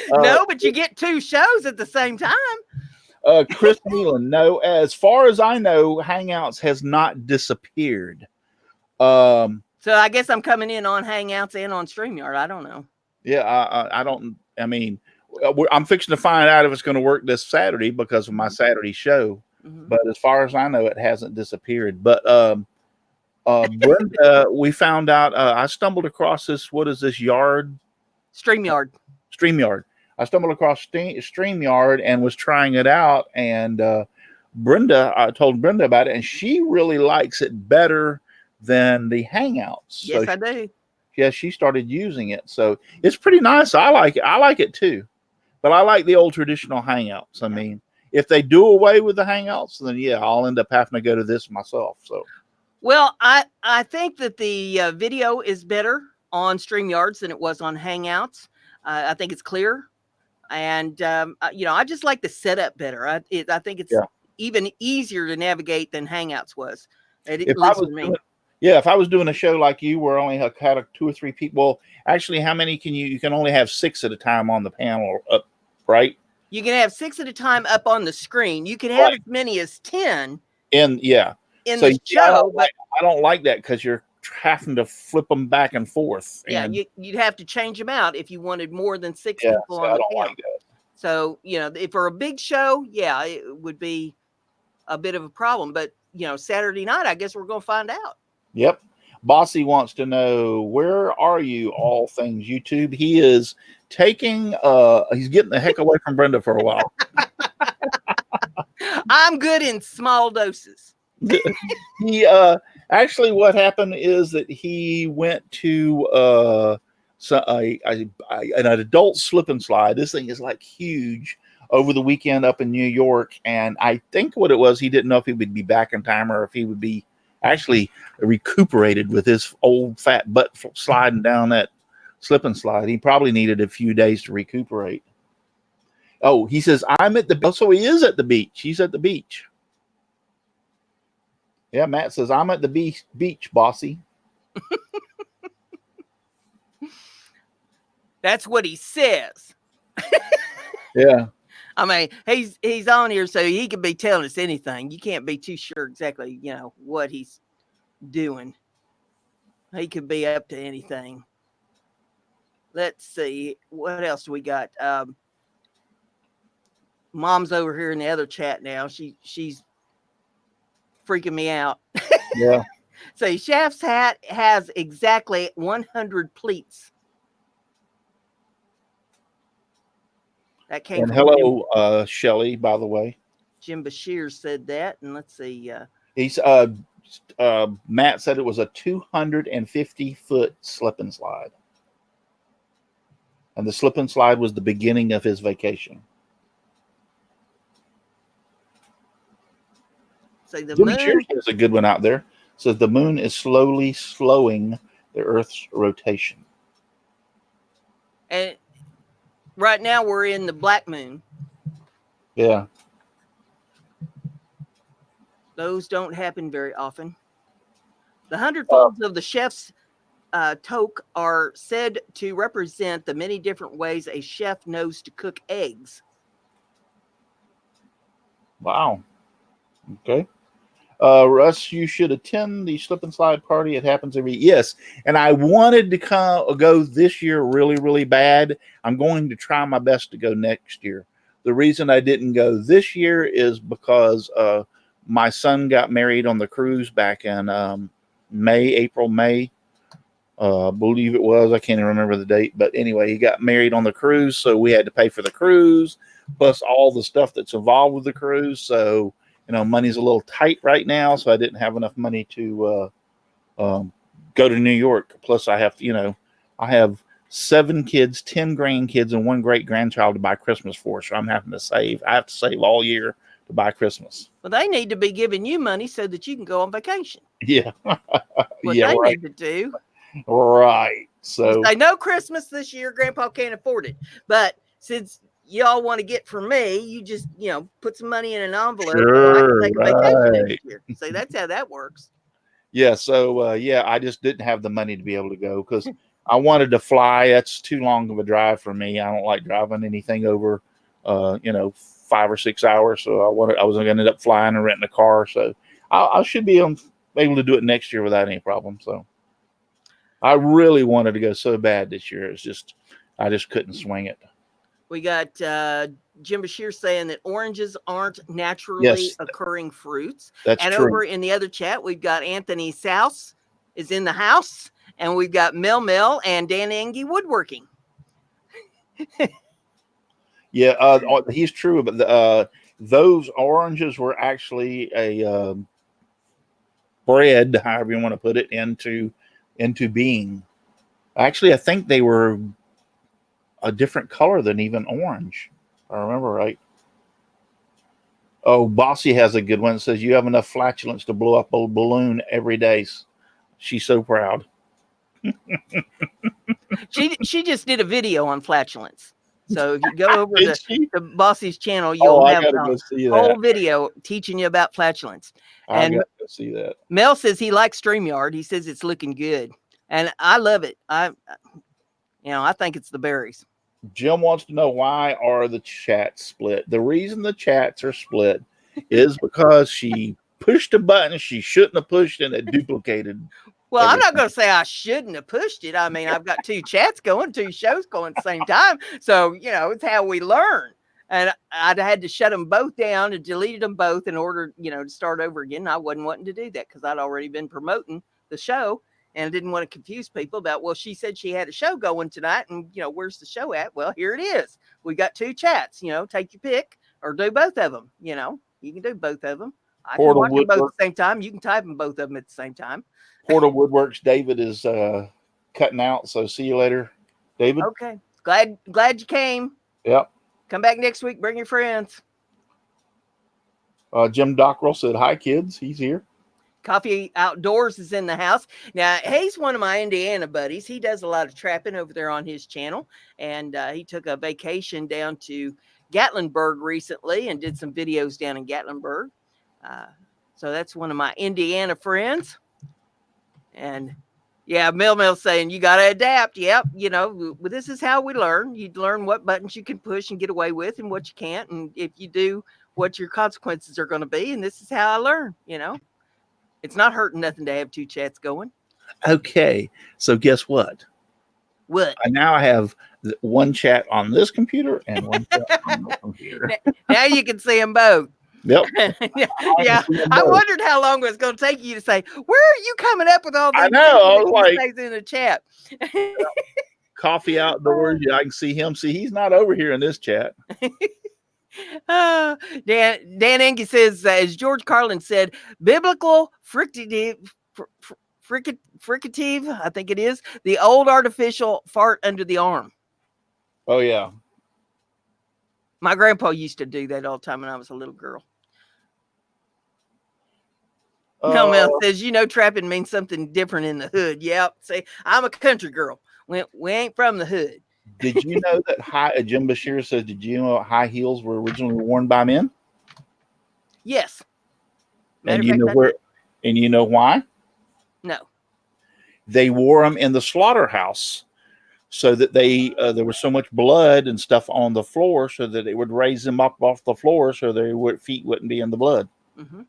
No, but you get 2 shows at the same time. Chris Nealon, no, as far as I know, Hangouts has not disappeared. So I guess I'm coming in on Hangouts and on StreamYard. I don't know. Yeah, I don't. I mean, I'm fixing to find out if it's going to work this Saturday because of my Saturday show. Mm-hmm. But as far as I know, it hasn't disappeared. But Brenda, we found out. I stumbled across this. What is this yard? StreamYard. I stumbled across StreamYard and was trying it out. And I told Brenda about it, and she really likes it better than the Hangouts. Yes, I do. Yeah, she started using it, so it's pretty nice. I like it. I like it too, but I like the old traditional Hangouts. I mean, if they do away with the Hangouts, then yeah, I'll end up having to go to this myself. So, well, I think that the video is better on StreamYards than it was on Hangouts. I think it's clear, and I just like the setup better. I think it's even easier to navigate than Hangouts was. At least for me. If I was doing a show like you where only had 2 or 3 people, well, actually, how many can you can only have 6 at a time on the panel up, right? You can have 6 at a time up on the screen. You can have as many as 10 in the show. I don't like that because you're having to flip them back and forth. Yeah, you'd have to change them out if you wanted more than 6 people on the panel. Like that. So, if for a big show, it would be a bit of a problem. But, Saturday night, I guess we're going to find out. Yep. Bossy wants to know, where are you, all things YouTube? He is taking, he's getting the heck away from Brenda for a while. I'm good in small doses. He, actually what happened is that he went to, an adult slip and slide. This thing is like huge over the weekend up in New York. And I think what it was, he didn't know if he would be back in time or if he would be actually recuperated with his old fat butt sliding down that slip and slide. He probably needed a few days to recuperate. Oh, he says, I'm at the beach. So he is at the beach. He's at the beach. Yeah, Matt says, I'm at the beach, Bossy. That's what he says. Yeah. I mean, he's on here so he could be telling us anything. You can't be too sure exactly, what he's doing. He could be up to anything. Let's see. What else do we got? Mom's over here in the other chat now. She's freaking me out. Yeah. So Chef's hat has exactly 100 pleats. That came and from hello, Shelly, by the way. Jim Bashir said that, and let's see. He's Matt said it was a 250-foot slip and slide, and the slip and slide was the beginning of his vacation. So the Jimmy moon Cheers has a good one out there. Says the moon is slowly slowing the Earth's rotation. And right now we're in the black moon. Yeah. Those don't happen very often. The 100 folds of the Chef's toque are said to represent the many different ways a chef knows to cook eggs. Wow. Okay. Russ, you should attend the slip and slide party. It happens every yes. And I wanted to go this year really, really bad. I'm going to try my best to go next year. The reason I didn't go this year is because my son got married on the cruise back in April, May. I believe it was. I can't even remember the date. But anyway, he got married on the cruise. So we had to pay for the cruise plus all the stuff that's involved with the cruise. So, money's a little tight right now. So I didn't have enough money to go to New York. Plus I have to, I have 7 kids, 10 grandkids, and 1 great grandchild to buy Christmas for. So I'm having to save. I have to save all year to buy Christmas. Well, they need to be giving you money so that you can go on vacation. Yeah. What yeah, they right. need to do. Right. So I know Christmas this year, Grandpa can't afford it. But since y'all want to get from me, you just, put some money in an envelope so I can take a vacation next year. So that's how that works. Yeah. So, I just didn't have the money to be able to go because I wanted to fly. That's too long of a drive for me. I don't like driving anything over, 5 or 6 hours. So I was going to end up flying and renting a car. So I should be able to do it next year without any problem. So I really wanted to go so bad this year. I just couldn't swing it. We got Jim Bashir saying that oranges aren't naturally occurring fruits. That's and true. Over in the other chat, we've got Anthony Souse is in the house, and we've got Mel and Dan Engie woodworking. Yeah, he's true. But those oranges were actually a bred, however you want to put it, into being. Actually, I think they were a different color than even orange. If I remember right. Oh, Bossy has a good one. It says you have enough flatulence to blow up a balloon every day. She's so proud. She just did a video on flatulence. So if you go over to Bossy's channel, you'll have a whole video teaching you about flatulence. I got to see that. Mel says he likes StreamYard. He says it's looking good, and I love it. I think it's the berries. Jim wants to know, why are the chats split? The reason the chats are split is because she pushed a button she shouldn't have pushed, and it duplicated. Well, everything. I'm not going to say I shouldn't have pushed it. I mean, I've got 2 chats going, 2 shows going at the same time. So, it's how we learn. And I had to shut them both down and deleted them both in order, to start over again. I wasn't wanting to do that because I'd already been promoting the show. And I didn't want to confuse people about, well, she said she had a show going tonight, and, where's the show at? Well, here it is. We got 2 chats, take your pick or do both of them. You can do both of them. I can watch them both at the same time. You can type them both of them at the same time. Portal Woodworks, David is cutting out. So see you later, David. Okay. Glad you came. Yep. Come back next week. Bring your friends. Jim Dockrell said, hi, kids. He's here. Coffee Outdoors is in the house. Now, he's one of my Indiana buddies. He does a lot of trapping over there on his channel. And he took a vacation down to Gatlinburg recently and did some videos down in Gatlinburg. So that's one of my Indiana friends. And yeah, Mel saying you got to adapt. Yep. This is how we learn. You learn what buttons you can push and get away with and what you can't. And if you do, what your consequences are going to be. And this is how I learn, It's not hurting nothing to have 2 chats going. Okay. So guess what? What? Now I have 1 chat on this computer and 1 chat on this computer. Now you can see them both. Yep. Yeah. I wondered how long it was going to take you to say, where are you coming up with all these? I know. I was like, in the chat. Coffee Outdoors. Yeah, I can see him. See, he's not over here in this chat. Dan Engie says, as George Carlin said, biblical fricative, I think it is, the old artificial fart under the arm. Oh, yeah. My grandpa used to do that all the time when I was a little girl. No, Mel says, trapping means something different in the hood. Yep. See, I'm a country girl. We ain't from the hood. Did you know that Jim Bashir says, did you know high heels were originally worn by men? Yes. And you know why? No. they wore them in the slaughterhouse so that there was so much blood and stuff on the floor so that it would raise them up off the floor so their feet wouldn't be in the blood. Mm-hmm.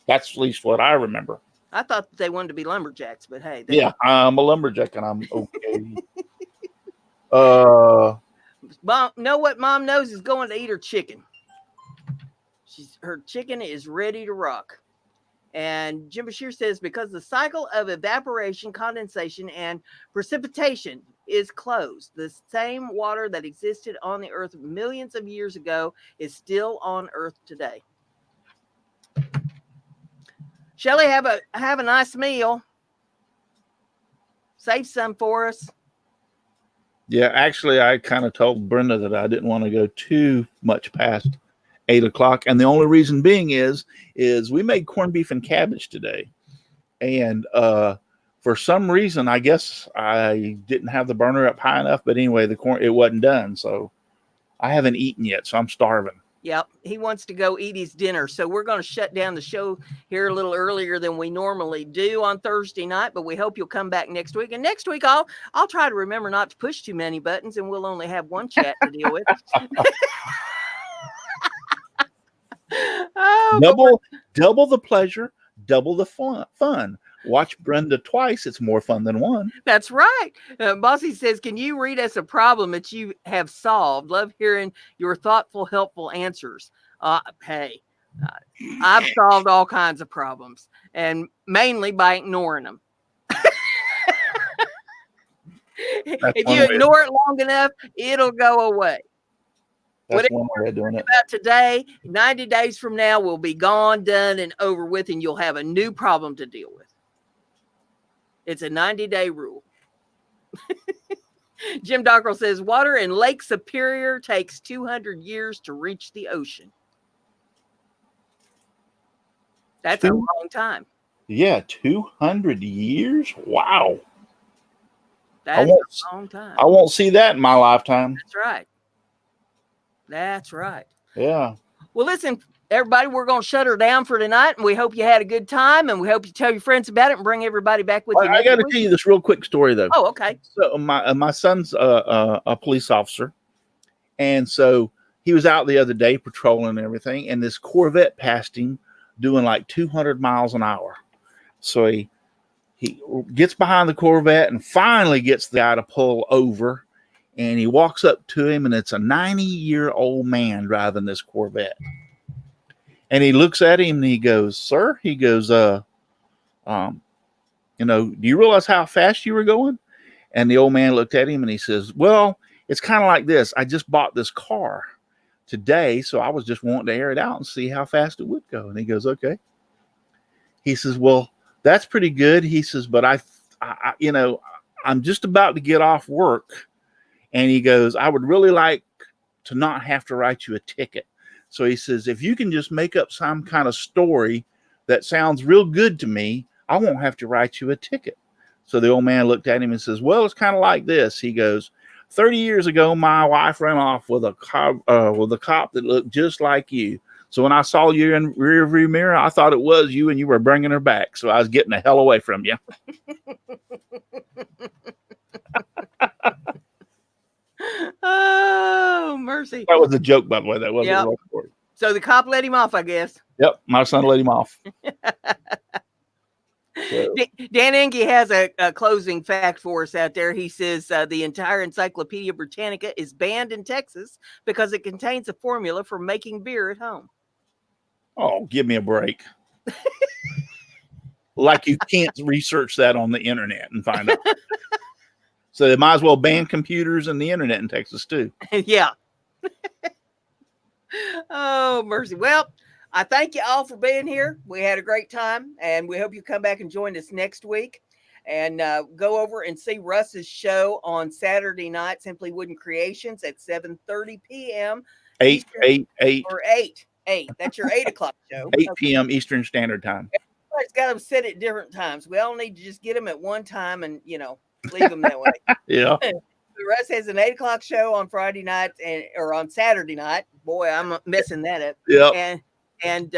That's at least what I remember. I thought they wanted to be lumberjacks, but hey. Yeah, I'm a lumberjack and I'm okay. Mom, know what Mom knows is going to eat her chicken. Her chicken is ready to rock. And Jim Bashir says, because the cycle of evaporation, condensation, and precipitation is closed, the same water that existed on the earth millions of years ago is still on earth today. Shelley, have a nice meal. Save some for us. Yeah, actually, I kind of told Brenda that I didn't want to go too much past 8 o'clock. And the only reason being is we made corned beef and cabbage today. And for some reason, I guess I didn't have the burner up high enough. But anyway, it wasn't done. So I haven't eaten yet. So I'm starving. Yep. He wants to go eat his dinner. So we're going to shut down the show here a little earlier than we normally do on Thursday night. But we hope you'll come back next week. And next week, I'll try to remember not to push too many buttons and we'll only have one chat to deal with. Double the pleasure, double the fun. Watch Brenda twice. It's more fun than one. That's right. Bossy says, can you read us a problem that you have solved? Love hearing your thoughtful, helpful answers. Hey, I've solved all kinds of problems, and mainly by ignoring them. If you ignore it long enough, it'll go away. That's one way of doing it. About today, 90 days from now, we'll be gone, done, and over with, and you'll have a new problem to deal with. It's a 90-day rule. Jim Dockrell says, water in Lake Superior takes 200 years to reach the ocean. That's a long time. Yeah, 200 years? Wow. That's a long time. I won't see that in my lifetime. That's right. That's right. Yeah. Well, listen, everybody, we're going to shut her down for tonight, and we hope you had a good time, and we hope you tell your friends about it and bring everybody back with you. I got to tell you this real quick story, though. Oh, okay. So my son's a police officer, and so he was out the other day patrolling and everything, and this Corvette passed him doing like 200 miles an hour. So he gets behind the Corvette and finally gets the guy to pull over. And he walks up to him, and it's a 90-year-old man driving this Corvette. And he looks at him, and he goes, "Sir," he goes, do you realize how fast you were going?" And the old man looked at him, and he says, "Well, it's kind of like this. I just bought this car today, so I was just wanting to air it out and see how fast it would go." And he goes, "Okay." He says, "Well, that's pretty good." He says, "But I'm just about to get off work." And he goes, "I would really like to not have to write you a ticket." So he says, "If you can just make up some kind of story that sounds real good to me, I won't have to write you a ticket." So the old man looked at him and says, "Well, it's kind of like this." He goes, 30 years ago, my wife ran off with a cop that looked just like you. So when I saw you in rear view mirror, I thought it was you and you were bringing her back. So I was getting the hell away from you." Oh, mercy. That was a joke, by the way. That wasn't a real story. So the cop let him off, I guess. Yep. My son let him off. So. Dan Engie has a closing fact for us out there. He says the entire Encyclopedia Britannica is banned in Texas because it contains a formula for making beer at home. Oh, give me a break. Like you can't research that on the internet and find out. So they might as well ban computers and the internet in Texas too. Yeah. Oh, mercy. Well, I thank you all for being here. We had a great time, and we hope you come back and join us next week. And go over and see Russ's show on Saturday night, Simply Wooden Creations at 7:30 p.m. 8. That's your 8 o'clock show. 8 p.m. Eastern Standard Time. Everybody's got them set at different times. We all need to just get them at one time and, leave them that way. Yeah. Russ has an 8 o'clock show on Friday night or on Saturday night. Boy, I'm messing that up. Yeah. And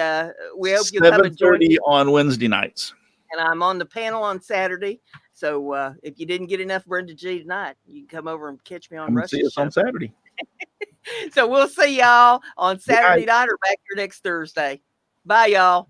we hope you'll come and join 7:30 on Wednesday nights. And I'm on the panel on Saturday. So if you didn't get enough BrendaG tonight, you can come over and catch me on Come and see Russ's us show. on Saturday. So we'll see y'all on Good night. Saturday night or back here next Thursday. Bye, y'all.